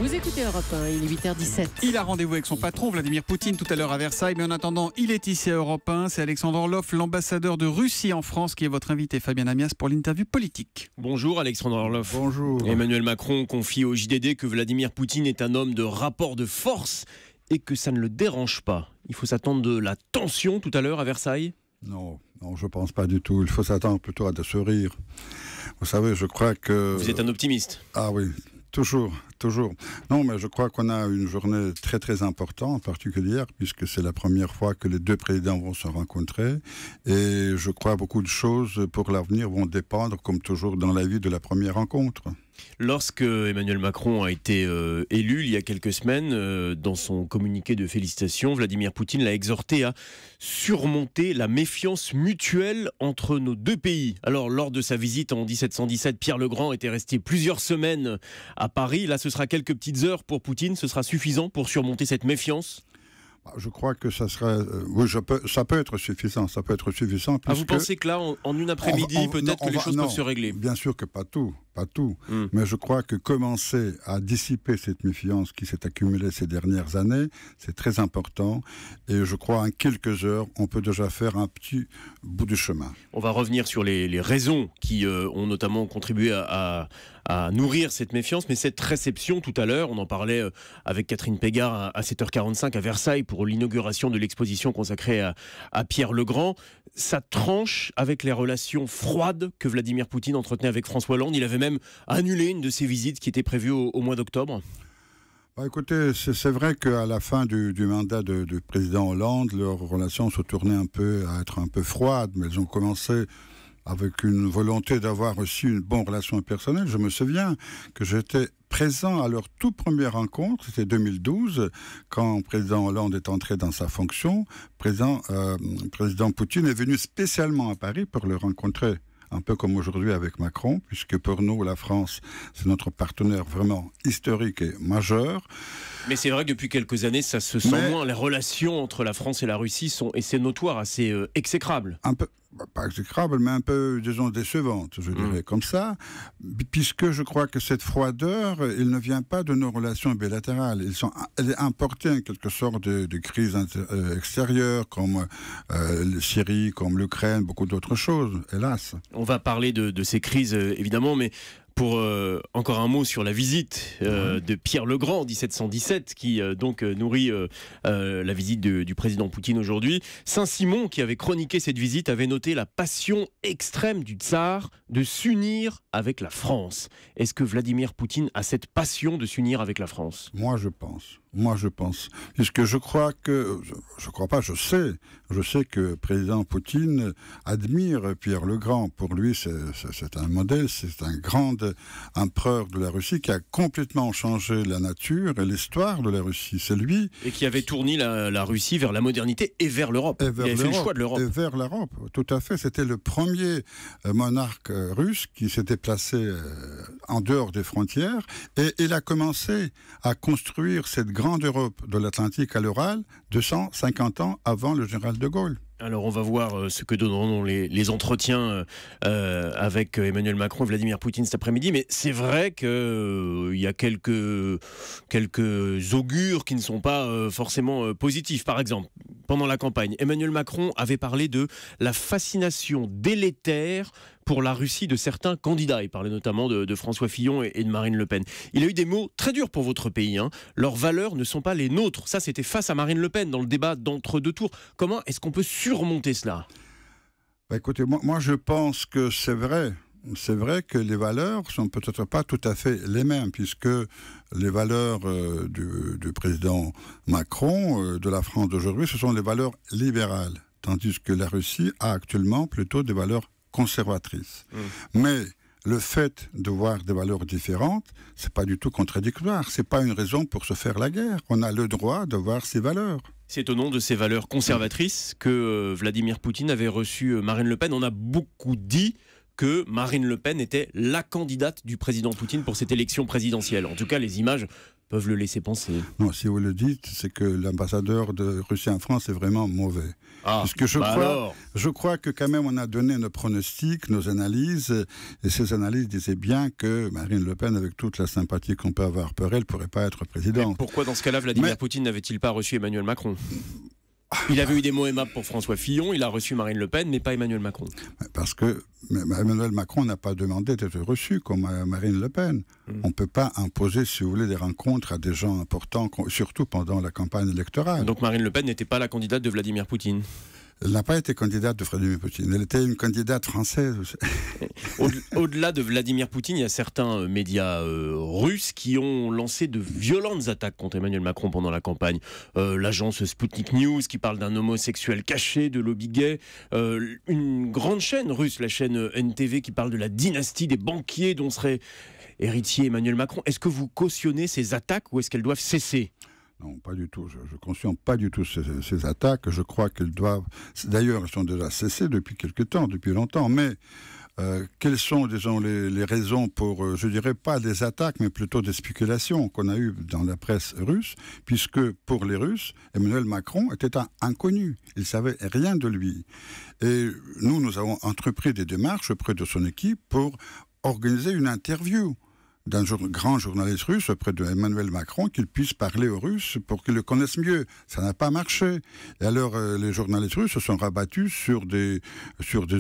Vous écoutez Europe 1, il est 8h17. Il a rendez-vous avec son patron Vladimir Poutine tout à l'heure à Versailles, mais en attendant, il est ici à Europe 1. C'est Alexandre Orlov, l'ambassadeur de Russie en France, qui est votre invité, Fabien Amias, pour l'interview politique. Bonjour Alexandre Orlov. Bonjour. Emmanuel Macron confie au JDD que Vladimir Poutine est un homme de rapport de force et que ça ne le dérange pas. Il faut s'attendre de la tension tout à l'heure à Versailles ? Non, je pense pas du tout. Il faut s'attendre plutôt à de se rire. Vous savez, je crois que... Vous êtes un optimiste ? Ah oui, toujours. Non, mais je crois qu'on a une journée très très importante, particulière, puisque c'est la première fois que les deux présidents vont se rencontrer. Et je crois beaucoup de choses pour l'avenir vont dépendre, comme toujours dans la vie, de la première rencontre. Lorsque Emmanuel Macron a été élu il y a quelques semaines, dans son communiqué de félicitations, Vladimir Poutine l'a exhorté à surmonter la méfiance mutuelle entre nos deux pays. Alors, lors de sa visite en 1717, Pierre le Grand était resté plusieurs semaines à Paris. Là, ce sera quelques petites heures pour Poutine. Ce sera suffisant pour surmonter cette méfiance ? Je crois que ça serait... oui, ça peut être suffisant. Ça peut être suffisant. Vous pensez que là, en une après-midi, peut-être que les choses peuvent se régler ? Bien sûr que pas tout. Mais je crois que commencer à dissiper cette méfiance qui s'est accumulée ces dernières années, c'est très important. Et je crois en quelques heures, on peut déjà faire un petit bout du chemin. On va revenir sur les raisons qui ont notamment contribué à nourrir cette méfiance. Mais cette réception tout à l'heure, on en parlait avec Catherine Pégard à 7h45 à Versailles pour l'inauguration de l'exposition consacrée à Pierre le Grand. Ça tranche avec les relations froides que Vladimir Poutine entretenait avec François Hollande. Il avait même annulé une de ses visites qui était prévue au mois d'octobre. Écoutez, c'est vrai qu'à la fin du mandat du président Hollande, leurs relations se tournaient à être un peu froides, mais elles ont commencé avec une volonté d'avoir aussi une bonne relation personnelle. Je me souviens que j'étais présent à leur toute première rencontre, c'était 2012, quand le président Hollande est entré dans sa fonction. Président Poutine est venu spécialement à Paris pour le rencontrer. Un peu comme aujourd'hui avec Macron, puisque pour nous, la France, c'est notre partenaire vraiment historique et majeur. Mais c'est vrai que depuis quelques années, ça se sent moins. Les relations entre la France et la Russie sont, et c'est notoire, assez exécrables. Un peu, pas exécrables, mais un peu, disons, décevantes, je dirais, comme ça, puisque je crois que cette froideur, il ne vient pas de nos relations bilatérales. Elle est importée en quelque sorte de crises extérieures, comme la Syrie, comme l'Ukraine, beaucoup d'autres choses, hélas. On va parler de ces crises, évidemment, mais pour encore un mot sur la visite de Pierre le Grand en 1717, qui donc nourrit la visite du président Poutine aujourd'hui. Saint-Simon, qui avait chroniqué cette visite, avait noté la passion extrême du tsar de s'unir avec la France. Est-ce que Vladimir Poutine a cette passion de s'unir avec la France ? Moi, je pense. Puisque je sais que le président Poutine admire Pierre le Grand. Pour lui, c'est un modèle, c'est un grand empereur de la Russie qui a complètement changé la nature et l'histoire de la Russie. C'est lui. Et qui avait tourné la Russie vers la modernité et vers l'Europe. Il avait fait le choix de l'Europe. Et vers l'Europe, tout à fait. C'était le premier monarque russe qui s'était placé en dehors des frontières. Et il a commencé à construire cette grande Europe de l'Atlantique à l'Ural 250 ans avant le général de Gaulle. Alors on va voir ce que donneront les entretiens avec Emmanuel Macron et Vladimir Poutine cet après-midi, mais c'est vrai qu'il y a quelques augures qui ne sont pas forcément positifs. Par exemple, pendant la campagne, Emmanuel Macron avait parlé de la fascination délétère pour la Russie de certains candidats. Il parlait notamment de François Fillon et de Marine Le Pen. Il a eu des mots très durs pour votre pays. Leurs valeurs ne sont pas les nôtres. Ça, c'était face à Marine Le Pen dans le débat d'entre-deux tours. Comment est-ce qu'on peut surmonter cela ? Écoutez, moi je pense que c'est vrai. C'est vrai que les valeurs sont peut-être pas tout à fait les mêmes, puisque les valeurs du président Macron, de la France d'aujourd'hui, ce sont les valeurs libérales, tandis que la Russie a actuellement plutôt des valeurs conservatrices. Mais le fait de voir des valeurs différentes, c'est pas du tout contradictoire. C'est pas une raison pour se faire la guerre. On a le droit de voir ces valeurs. C'est au nom de ces valeurs conservatrices que Vladimir Poutine avait reçu Marine Le Pen. On a beaucoup dit que Marine Le Pen était la candidate du président Poutine pour cette élection présidentielle. En tout cas, les images peuvent le laisser penser. Non, si vous le dites, c'est que l'ambassadeur de Russie en France est vraiment mauvais. Parce que je crois que quand même on a donné nos pronostics, nos analyses, et ces analyses disaient bien que Marine Le Pen, avec toute la sympathie qu'on peut avoir pour elle, ne pourrait pas être présidente. Mais pourquoi dans ce cas-là, Vladimir Poutine n'avait-il pas reçu Emmanuel Macron ? Il avait eu des mots aimables pour François Fillon, il a reçu Marine Le Pen, mais pas Emmanuel Macron. Parce que Emmanuel Macron n'a pas demandé d'être reçu comme Marine Le Pen. On ne peut pas imposer, si vous voulez, des rencontres à des gens importants, surtout pendant la campagne électorale. Donc Marine Le Pen n'était pas la candidate de Vladimir Poutine ? Elle n'a pas été candidate de Vladimir Poutine. Elle était une candidate française. Au-delà de Vladimir Poutine, il y a certains médias russes qui ont lancé de violentes attaques contre Emmanuel Macron pendant la campagne. L'agence Sputnik News qui parle d'un homosexuel caché, de lobby gay. Une grande chaîne russe, la chaîne NTV, qui parle de la dynastie des banquiers dont serait héritier Emmanuel Macron. Est-ce que vous cautionnez ces attaques ou est-ce qu'elles doivent cesser ? Non, pas du tout. Je ne cautionne pas du tout ces attaques. Je crois qu'elles doivent... D'ailleurs, elles sont déjà cessées depuis quelque temps, depuis longtemps. Mais quelles sont, disons, les raisons pour, je dirais pas des attaques, mais plutôt des spéculations qu'on a eues dans la presse russe, puisque pour les Russes, Emmanuel Macron était un inconnu. Ils ne savaient rien de lui. Et nous avons entrepris des démarches auprès de son équipe pour organiser une interview d'un grand journaliste russe auprès d'Emmanuel Macron, qu'il puisse parler aux Russes pour qu'ils le connaissent mieux. Ça n'a pas marché. Et alors, les journalistes russes se sont rabattus sur des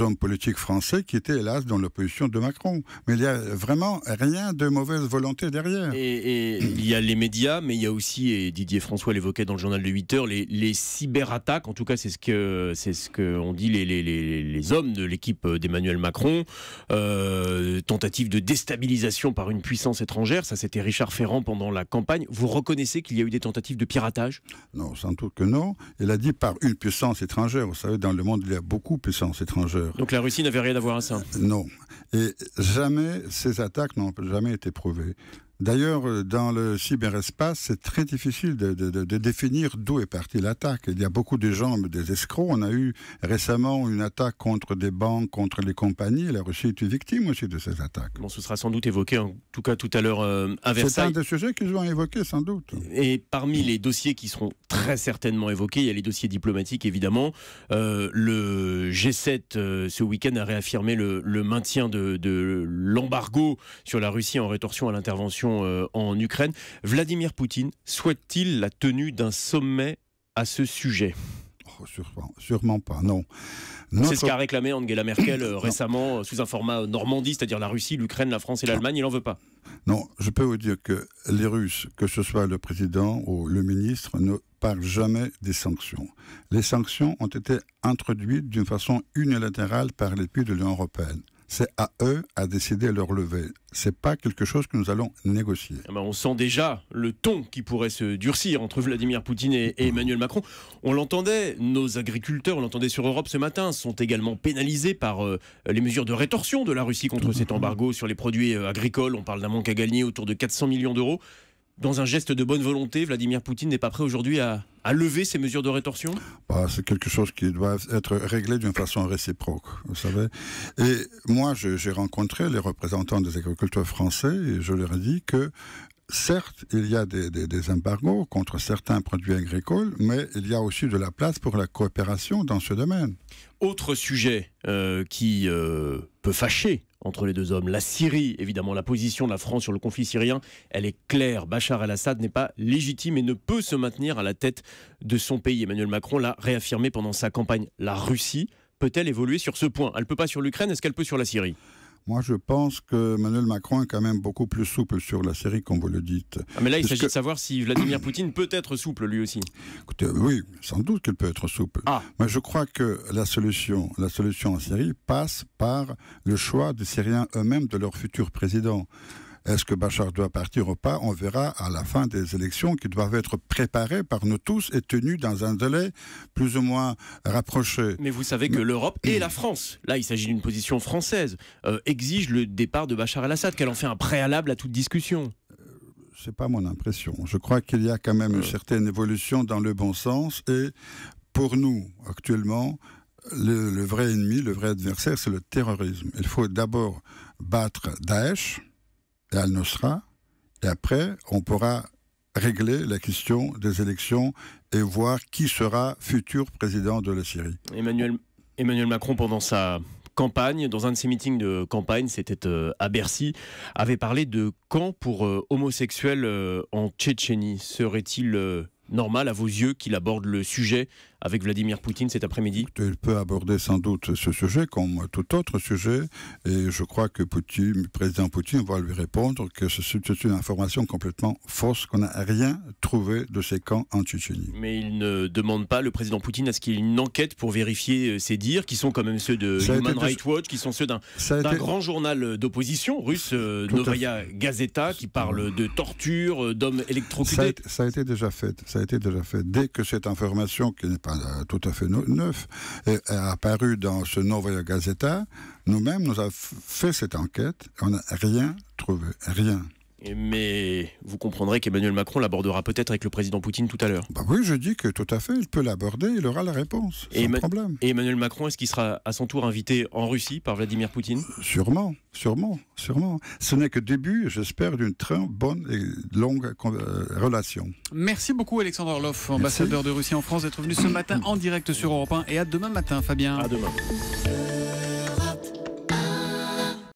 hommes politiques français qui étaient, hélas, dans l'opposition de Macron. Mais il n'y a vraiment rien de mauvaise volonté derrière. Et il y a les médias, mais il y a aussi, et Didier François l'évoquait dans le journal de 8 heures, les cyberattaques. En tout cas, c'est ce que ont dit les hommes de l'équipe d'Emmanuel Macron. Tentative de déstabilisation par une puissance étrangère, ça c'était Richard Ferrand pendant la campagne. Vous reconnaissez qu'il y a eu des tentatives de piratage ? Non, sans doute que non. Il a dit par une puissance étrangère. Vous savez, dans le monde, il y a beaucoup de puissances étrangères. Donc la Russie n'avait rien à voir à ça ? Non. Et jamais, ces attaques n'ont jamais été prouvées. D'ailleurs, dans le cyberespace, c'est très difficile de définir d'où est partie l'attaque. Il y a beaucoup de gens, des escrocs. On a eu récemment une attaque contre des banques, contre les compagnies. La Russie est victime aussi de ces attaques. Bon, ce sera sans doute évoqué, en tout cas tout à l'heure à Versailles. C'est un des sujets qu'ils ont évoqué, sans doute. Et parmi les dossiers qui seront très certainement évoqués, il y a les dossiers diplomatiques, évidemment. Le G7, ce week-end, a réaffirmé le maintien de l'embargo sur la Russie en rétorsion à l'intervention en Ukraine. Vladimir Poutine souhaite-t-il la tenue d'un sommet à ce sujet ? Sûrement pas, non. C'est ce qu'a réclamé Angela Merkel récemment sous un format Normandie, c'est-à-dire la Russie, l'Ukraine, la France et l'Allemagne. Il n'en veut pas. Non, je peux vous dire que les Russes, que ce soit le président ou le ministre, ne parlent jamais des sanctions. Les sanctions ont été introduites d'une façon unilatérale par les pays de l'Union européenne. C'est à eux à décider leur lever. C'est pas quelque chose que nous allons négocier. On sent déjà le ton qui pourrait se durcir entre Vladimir Poutine et Emmanuel Macron. On l'entendait, nos agriculteurs, on l'entendait sur Europe ce matin, sont également pénalisés par les mesures de rétorsion de la Russie contre cet embargo sur les produits agricoles. On parle d'un manque à gagner autour de 400 millions d'euros. Dans un geste de bonne volonté, Vladimir Poutine n'est pas prêt aujourd'hui à lever ces mesures de rétorsion ? C'est quelque chose qui doit être réglé d'une façon réciproque, vous savez. Et moi, j'ai rencontré les représentants des agriculteurs français et je leur ai dit que certes, il y a des embargos contre certains produits agricoles, mais il y a aussi de la place pour la coopération dans ce domaine. Autre sujet qui peut fâcher entre les deux hommes, la Syrie, évidemment. La position de la France sur le conflit syrien, elle est claire. Bachar el-Assad n'est pas légitime et ne peut se maintenir à la tête de son pays. Emmanuel Macron l'a réaffirmé pendant sa campagne. La Russie peut-elle évoluer sur ce point ? Elle ne peut pas sur l'Ukraine, est-ce qu'elle peut sur la Syrie ? Moi, je pense que Emmanuel Macron est quand même beaucoup plus souple sur la Syrie, comme vous le dites. Mais là, il s'agit de savoir si Vladimir Poutine peut être souple, lui aussi. Écoutez, oui, sans doute qu'il peut être souple. Mais je crois que la solution en Syrie passe par le choix des Syriens eux-mêmes de leur futur président. Est-ce que Bachar doit partir ou pas ? On verra à la fin des élections qui doivent être préparées par nous tous et tenues dans un délai plus ou moins rapproché. Mais vous savez que l'Europe et la France, là il s'agit d'une position française, exigent le départ de Bachar el-Assad, qu'elle en fait un préalable à toute discussion. C'est pas mon impression. Je crois qu'il y a quand même une certaine évolution dans le bon sens et pour nous, actuellement, le vrai ennemi, le vrai adversaire, c'est le terrorisme. Il faut d'abord battre Daesh et Al-Nusra, et après, on pourra régler la question des élections et voir qui sera futur président de la Syrie. Emmanuel Macron, pendant sa campagne, dans un de ses meetings de campagne, c'était à Bercy, avait parlé de camp pour homosexuels en Tchétchénie. Serait-il normal, à vos yeux, qu'il aborde le sujet avec Vladimir Poutine cet après-midi? Il peut aborder sans doute ce sujet comme tout autre sujet, et je crois que le président Poutine va lui répondre que c'est une information complètement fausse, qu'on n'a rien trouvé de ces camps en Tchétchénie. Mais il ne demande pas, le président Poutine, à ce qu'il y ait une enquête pour vérifier ces dires, qui sont quand même ceux de Human Rights Watch, qui sont ceux d'un grand journal d'opposition russe, Novaya Gazeta, qui parle de torture, d'hommes électrocutés. Ça a été déjà fait. Dès que cette information, qui n'est pas tout à fait neuf, est apparue dans ce Novaya Gazeta, nous-mêmes, nous avons fait cette enquête, on n'a rien trouvé, rien. Mais vous comprendrez qu'Emmanuel Macron l'abordera peut-être avec le président Poutine tout à l'heure. Oui, je dis que tout à fait, il peut l'aborder, il aura la réponse, sans problème. Et Emmanuel Macron, est-ce qu'il sera à son tour invité en Russie par Vladimir Poutine? Sûrement. Ce n'est que le début, j'espère, d'une très bonne et longue relation. Merci beaucoup Alexandre Orloff, ambassadeur de Russie en France, d'être venu ce matin en direct sur Europe 1, et à demain matin, Fabien. À demain.